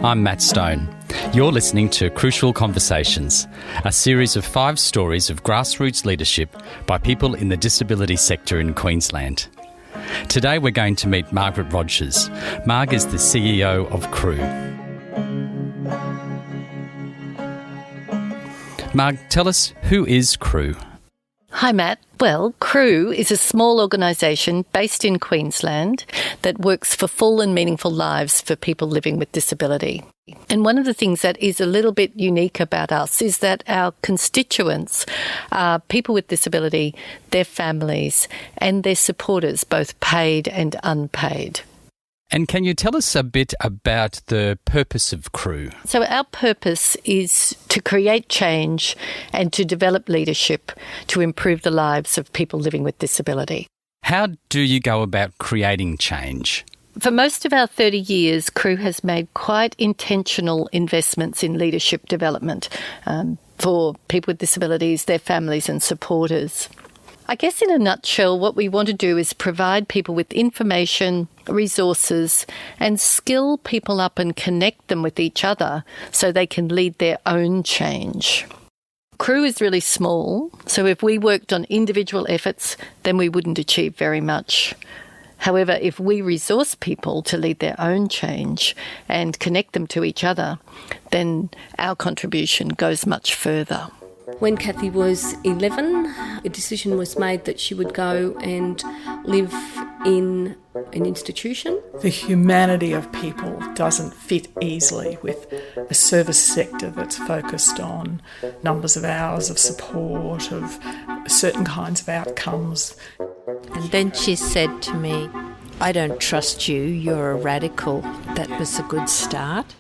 I'm Matt Stone. You're listening to Crucial Conversations, a series of 5 stories of grassroots leadership by people in the disability sector in Queensland. Today we're going to meet Margaret Rogers. Marg is the CEO of CREW. Marg, tell us, who is CREW? Hi, Matt. Well, CREW is a small organisation based in Queensland that works for full and meaningful lives for people living with disability. And one of the things that is a little bit unique about us is that our constituents are people with disability, their families, and their supporters, both paid and unpaid. And can you tell us a bit about the purpose of CREW? So our purpose is to create change and to develop leadership to improve the lives of people living with disability. How do you go about creating change? For most of our 30 years, CREW has made quite intentional investments in leadership development for people with disabilities, their families and supporters. I guess in a nutshell, what we want to do is provide people with information, resources, and skill people up and connect them with each other so they can lead their own change. CREW is really small, so if we worked on individual efforts, then we wouldn't achieve very much. However, if we resource people to lead their own change and connect them to each other, then our contribution goes much further. When Kathy was 11, a decision was made that she would go and live in an institution. The humanity of people doesn't fit easily with a service sector that's focused on numbers of hours of support, of certain kinds of outcomes. And then she said to me, "I don't trust you, you're a radical." That was a good start.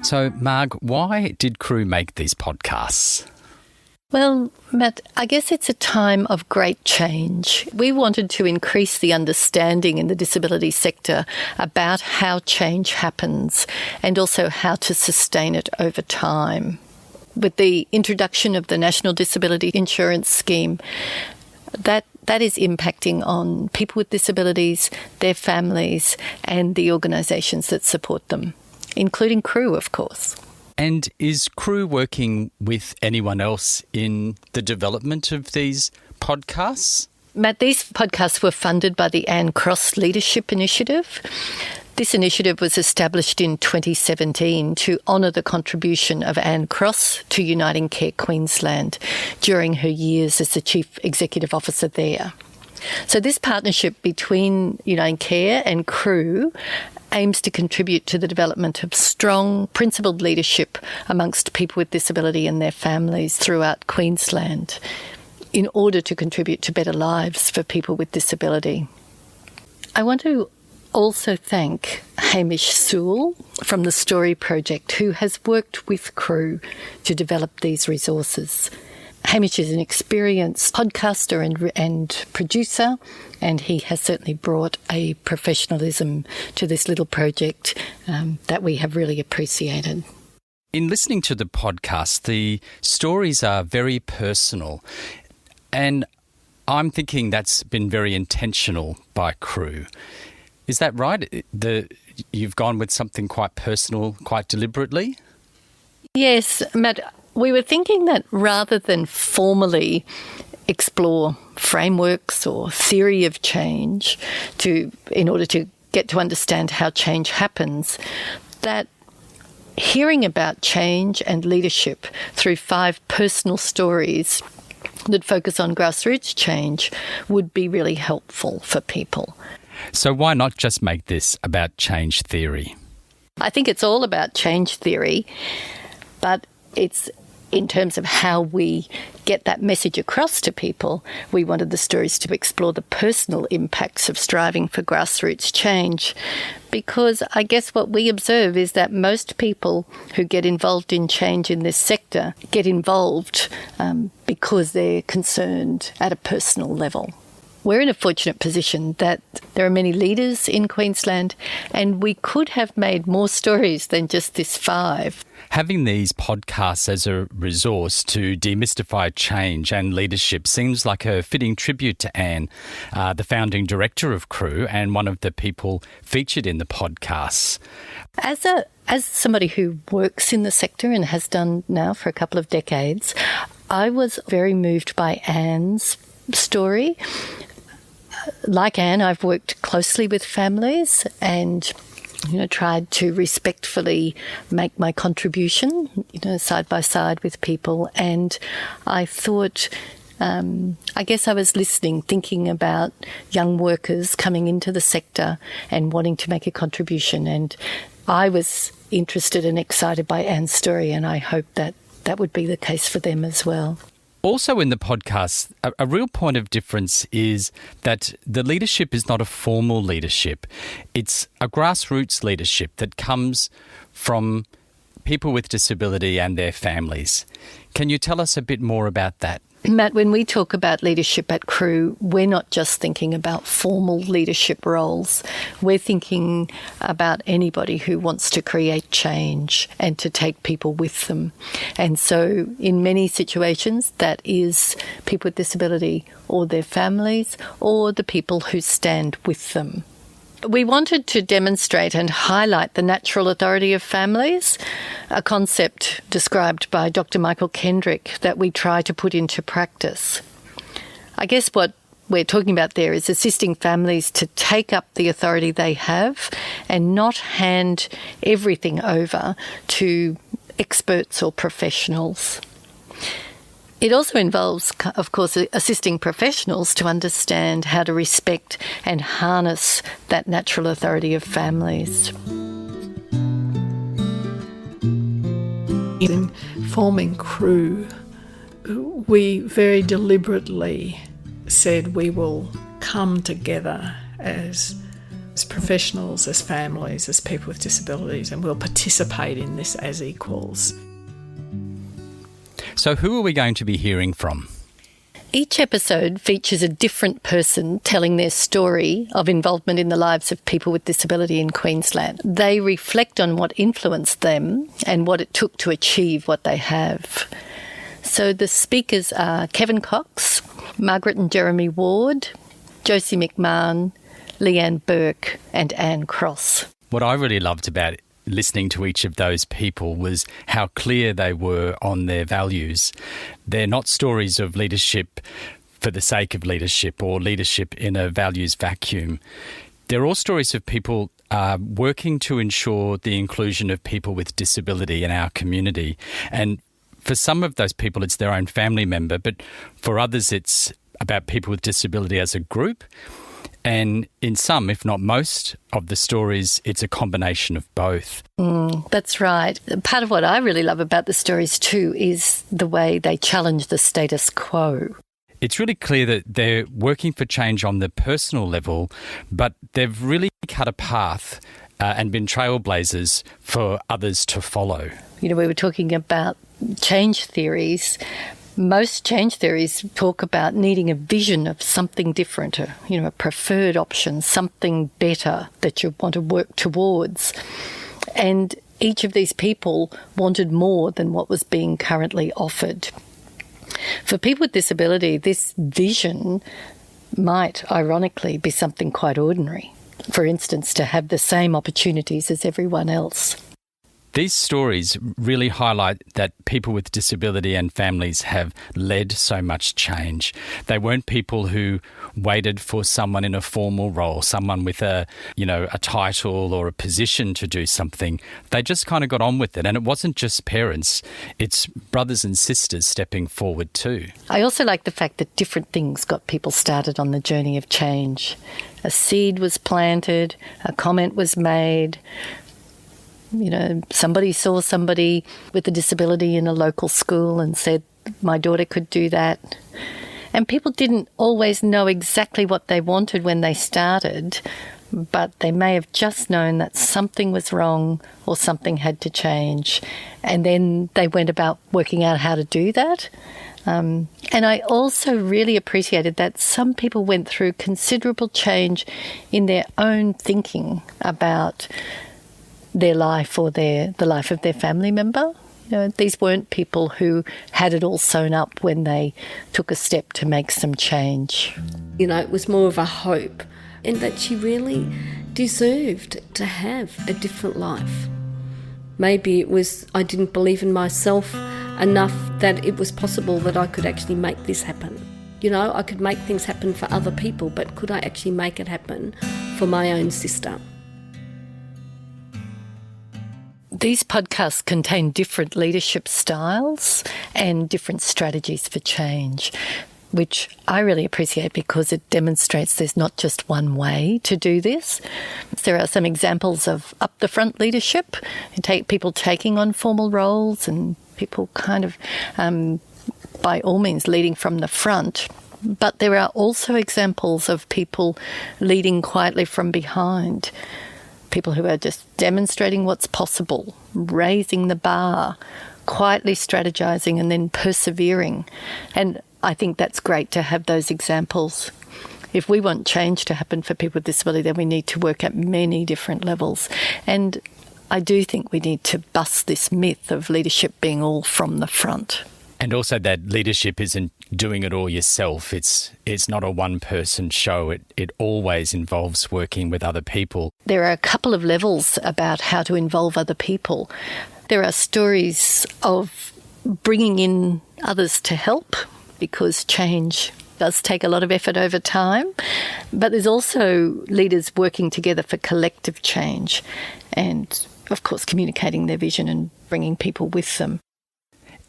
So, Marg, why did CREW make these podcasts? Well, Matt, I guess it's a time of great change. We wanted to increase the understanding in the disability sector about how change happens and also how to sustain it over time. With the introduction of the National Disability Insurance Scheme, that is impacting on people with disabilities, their families, and the organisations that support them, including CREW, of course. And is CREW working with anyone else in the development of these podcasts? Matt, these podcasts were funded by the Anne Cross Leadership Initiative. This initiative was established in 2017 to honour the contribution of Anne Cross to Uniting Care Queensland during her years as the Chief Executive Officer there. So this partnership between Uniting Care and CREW aims to contribute to the development of strong, principled leadership amongst people with disability and their families throughout Queensland in order to contribute to better lives for people with disability. I want to also thank Hamish Sewell from the Story Project, who has worked with CREW to develop these resources. Hamish is an experienced podcaster and producer, and he has certainly brought a professionalism to this little project that we have really appreciated. In listening to the podcast, the stories are very personal, and I'm thinking that's been very intentional by CREW. Is that right? You've gone with something quite personal, quite deliberately? Yes, Matt. We were thinking that rather than formally explore frameworks or theory of change in order to get to understand how change happens, that hearing about change and leadership through 5 personal stories that focus on grassroots change would be really helpful for people. So why not just make this about change theory? I think it's all about change theory, but it's in terms of how we get that message across to people. We wanted the stories to explore the personal impacts of striving for grassroots change, because I guess what we observe is that most people who get involved in change in this sector get involved because they're concerned at a personal level. We're in a fortunate position that there are many leaders in Queensland, and we could have made more stories than just this 5. Having these podcasts as a resource to demystify change and leadership seems like a fitting tribute to Anne, the founding director of Crew and one of the people featured in the podcasts. As somebody who works in the sector and has done now for a couple of decades, I was very moved by Anne's story. Like Anne, I've worked closely with families and tried to respectfully make my contribution, side by side with people. And I thought, I guess I was listening, thinking about young workers coming into the sector and wanting to make a contribution. And I was interested and excited by Anne's story, and I hope that that would be the case for them as well. Also in the podcast, a real point of difference is that the leadership is not a formal leadership. It's a grassroots leadership that comes from people with disability and their families. Can you tell us a bit more about that? Matt, when we talk about leadership at Crew, we're not just thinking about formal leadership roles. We're thinking about anybody who wants to create change and to take people with them. And so in many situations, that is people with disability or their families or the people who stand with them. We wanted to demonstrate and highlight the natural authority of families, a concept described by Dr. Michael Kendrick that we try to put into practice. I guess what we're talking about there is assisting families to take up the authority they have and not hand everything over to experts or professionals. It also involves, of course, assisting professionals to understand how to respect and harness that natural authority of families. In forming Crew, we very deliberately said we will come together as professionals, as families, as people with disabilities, and we'll participate in this as equals. So who are we going to be hearing from? Each episode features a different person telling their story of involvement in the lives of people with disability in Queensland. They reflect on what influenced them and what it took to achieve what they have. So the speakers are Kevin Cox, Margaret and Jeremy Ward, Josie McMahon, Leanne Burke and Anne Cross. What I really loved about listening to each of those people was how clear they were on their values. They're not stories of leadership for the sake of leadership or leadership in a values vacuum. They're all stories of people working to ensure the inclusion of people with disability in our community. And for some of those people, it's their own family member, but for others, it's about people with disability as a group. And in some, if not most, of the stories, it's a combination of both. That's right. Part of what I really love about the stories too is the way they challenge the status quo. It's really clear that they're working for change on the personal level, but they've really cut a path and been trailblazers for others to follow. We were talking about change theories. Most change theories talk about needing a vision of something different, a preferred option, something better that you want to work towards. And each of these people wanted more than what was being currently offered. For people with disability, this vision might, ironically, be something quite ordinary. For instance, to have the same opportunities as everyone else. These stories really highlight that people with disability and families have led so much change. They weren't people who waited for someone in a formal role, someone with a title or a position to do something. They just kind of got on with it. And it wasn't just parents, it's brothers and sisters stepping forward too. I also like the fact that different things got people started on the journey of change. A seed was planted, a comment was made. Somebody saw somebody with a disability in a local school and said, my daughter could do that. And people didn't always know exactly what they wanted when they started, but they may have just known that something was wrong or something had to change. And then they went about working out how to do that. And I also really appreciated that some people went through considerable change in their own thinking about their life or the life of their family member. You know, these weren't people who had it all sewn up when they took a step to make some change. You know, it was more of a hope, and that she really deserved to have a different life. Maybe it was I didn't believe in myself enough that it was possible that I could actually make this happen. You know, I could make things happen for other people, but could I actually make it happen for my own sister? These podcasts contain different leadership styles and different strategies for change, which I really appreciate because it demonstrates there's not just one way to do this. There are some examples of up-the-front leadership, and people taking on formal roles and people kind of, by all means, leading from the front. But there are also examples of people leading quietly from behind, people who are just demonstrating what's possible, raising the bar, quietly strategizing and then persevering. And I think that's great to have those examples. If we want change to happen for people with disability, then we need to work at many different levels. And I do think we need to bust this myth of leadership being all from the front. And also that leadership isn't doing it all yourself. It's not a one-person show. It always involves working with other people. There are a couple of levels about how to involve other people. There are stories of bringing in others to help, because change does take a lot of effort over time. But there's also leaders working together for collective change and, of course, communicating their vision and bringing people with them.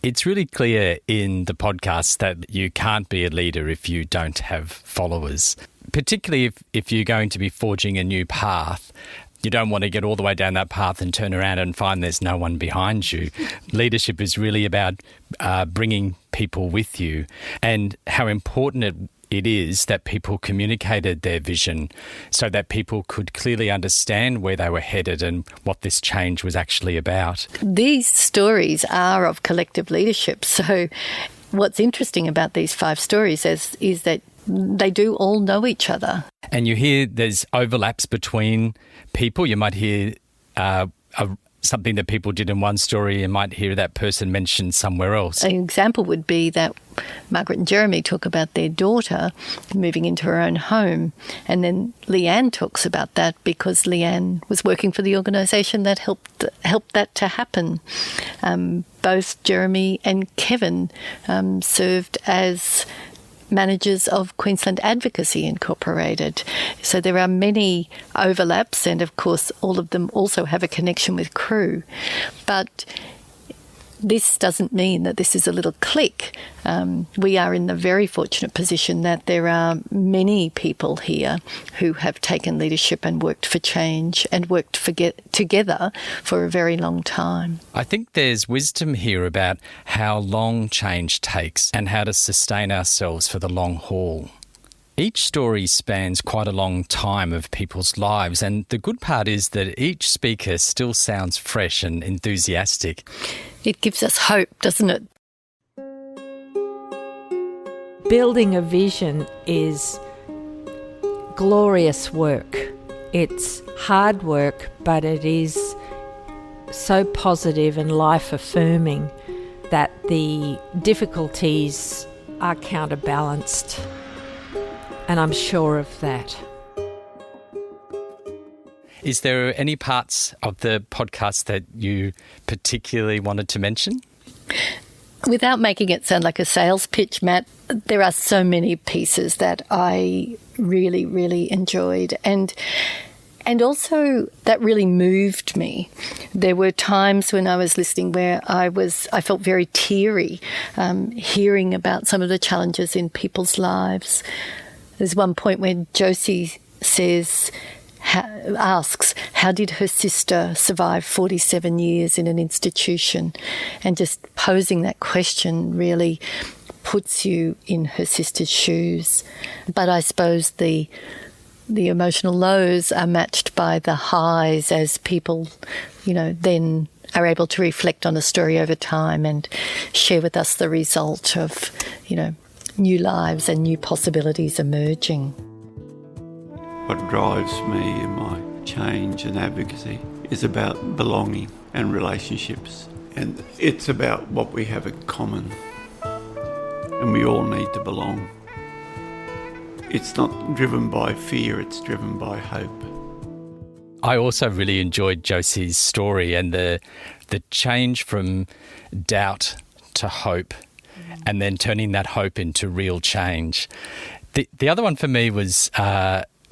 It's really clear in the podcast that you can't be a leader if you don't have followers, particularly if you're going to be forging a new path. You don't want to get all the way down that path and turn around and find there's no one behind you. Leadership is really about bringing people with you, and how important it is that people communicated their vision so that people could clearly understand where they were headed and what this change was actually about. These stories are of collective leadership. So what's interesting about these 5 stories is that they do all know each other. And you hear there's overlaps between people. You might hear something that people did in one story, you might hear that person mentioned somewhere else. An example would be that Margaret and Jeremy talk about their daughter moving into her own home, and then Leanne talks about that because Leanne was working for the organisation that helped that to happen. Both Jeremy and Kevin served as managers of Queensland Advocacy Incorporated. So there are many overlaps, and of course all of them also have a connection with Crew. But this doesn't mean that this is a little clique. We are in the very fortunate position that there are many people here who have taken leadership and worked for change and worked together for a very long time. I think there's wisdom here about how long change takes and how to sustain ourselves for the long haul. Each story spans quite a long time of people's lives, and the good part is that each speaker still sounds fresh and enthusiastic. It gives us hope, doesn't it? Building a vision is glorious work. It's hard work, but it is so positive and life-affirming that the difficulties are counterbalanced. And I'm sure of that. Is there any parts of the podcast that you particularly wanted to mention? Without making it sound like a sales pitch, Matt, there are so many pieces that I really, really enjoyed. And also that really moved me. There were times when I was listening where I felt very teary, hearing about some of the challenges in people's lives. There's one point when Josie asks, how did her sister survive 47 years in an institution? And just posing that question really puts you in her sister's shoes. But I suppose the emotional lows are matched by the highs as people, then are able to reflect on a story over time and share with us the result of, new lives and new possibilities emerging. What drives me in my change and advocacy is about belonging and relationships. And it's about what we have in common. And we all need to belong. It's not driven by fear, it's driven by hope. I also really enjoyed Josie's story and the change from doubt to hope and then turning that hope into real change. The other one for me was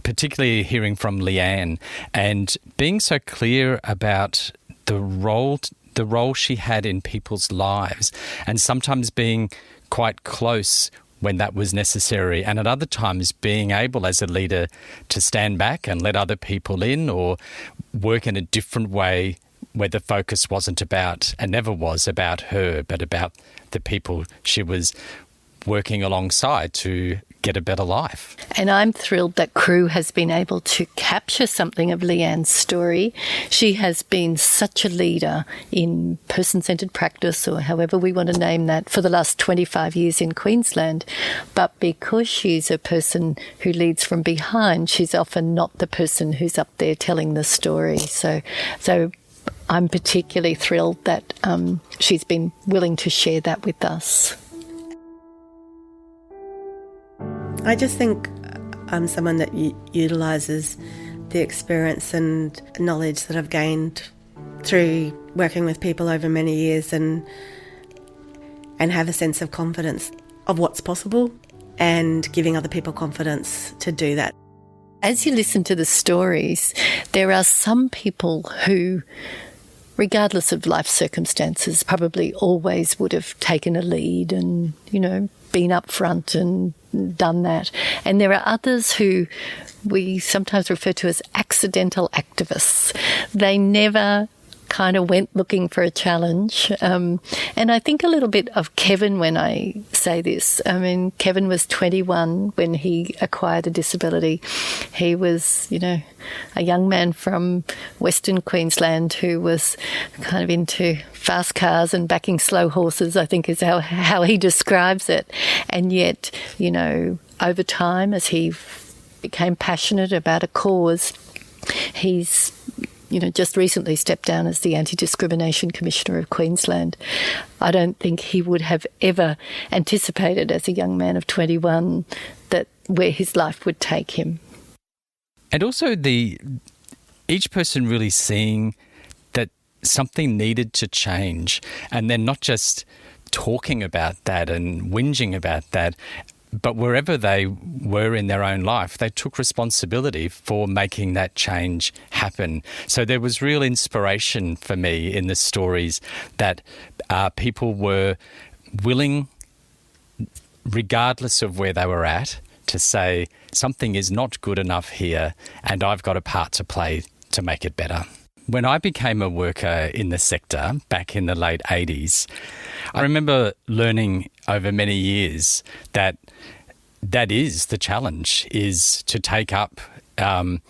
particularly hearing from Leanne and being so clear about the role she had in people's lives and sometimes being quite close when that was necessary, and at other times being able as a leader to stand back and let other people in or work in a different way where the focus wasn't about, and never was about her, but about the people she was working alongside to get a better life. And I'm thrilled that Crew has been able to capture something of Leanne's story. She has been such a leader in person-centred practice, or however we want to name that, for the last 25 years in Queensland. But because she's a person who leads from behind, she's often not the person who's up there telling the story. So I'm particularly thrilled that she's been willing to share that with us. I just think I'm someone that utilises the experience and knowledge that I've gained through working with people over many years and have a sense of confidence of what's possible and giving other people confidence to do that. As you listen to the stories, there are some people who, regardless of life circumstances, probably always would have taken a lead and, been up front and done that. And there are others who we sometimes refer to as accidental activists. They never kind of went looking for a challenge. And I think a little bit of Kevin when I say this. I mean, Kevin was 21 when he acquired a disability. He was, a young man from Western Queensland who was kind of into fast cars and backing slow horses, I think is how he describes it. And yet, over time, as he became passionate about a cause, he's just recently stepped down as the Anti-Discrimination Commissioner of Queensland. I don't think he would have ever anticipated as a young man of 21 that where his life would take him. And also each person really seeing that something needed to change and then not just talking about that and whinging about that, but wherever they were in their own life, they took responsibility for making that change happen. So there was real inspiration for me in the stories that people were willing, regardless of where they were at, to say something is not good enough here and I've got a part to play to make it better. When I became a worker in the sector back in the late 80s, I remember learning over many years that is the challenge, is to take up, to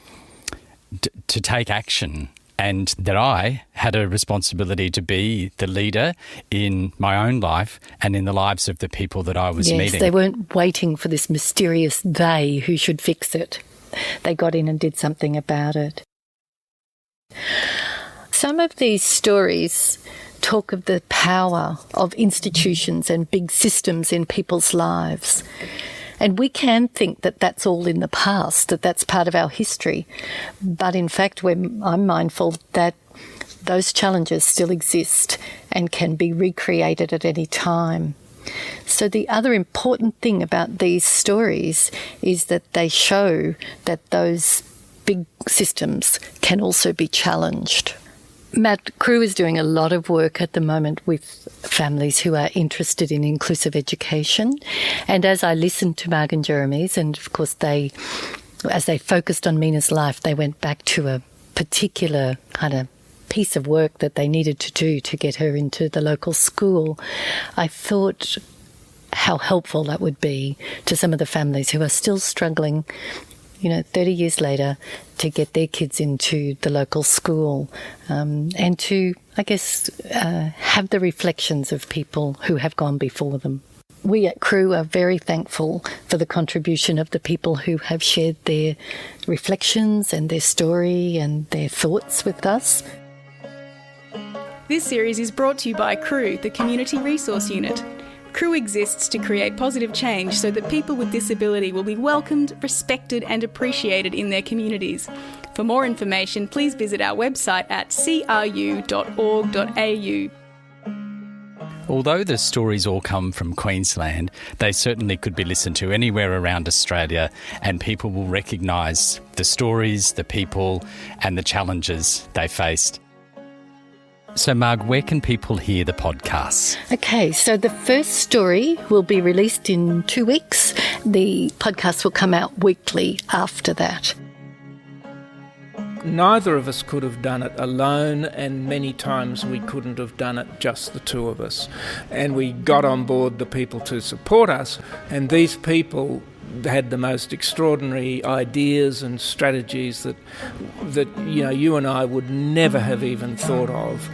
take action, and that I had a responsibility to be the leader in my own life and in the lives of the people that I was meeting. Yes, they weren't waiting for this mysterious they who should fix it. They got in and did something about it. Some of these stories talk of the power of institutions and big systems in people's lives. And we can think that that's all in the past, that that's part of our history. But in fact, I'm mindful that those challenges still exist and can be recreated at any time. So the other important thing about these stories is that they show that those big systems can also be challenged. Matt, Crew is doing a lot of work at the moment with families who are interested in inclusive education. And as I listened to Marg and Jeremy's, and of course as they focused on Mina's life, they went back to a particular kind of piece of work that they needed to do to get her into the local school. I thought how helpful that would be to some of the families who are still struggling 30 years later, to get their kids into the local school and to, I guess, have the reflections of people who have gone before them. We at Crew are very thankful for the contribution of the people who have shared their reflections and their story and their thoughts with us. This series is brought to you by Crew, the Community Resource Unit. Crew exists to create positive change so that people with disability will be welcomed, respected and appreciated in their communities. For more information, please visit our website at cru.org.au. Although the stories all come from Queensland, they certainly could be listened to anywhere around Australia, and people will recognise the stories, the people and the challenges they faced. So, Marg, where can people hear the podcasts? Okay, so the first story will be released in 2 weeks. The podcast will come out weekly after that. Neither of us could have done it alone, and many times we couldn't have done it just the two of us. And we got on board the people to support us, and these people had the most extraordinary ideas and strategies that you and I would never have even thought of.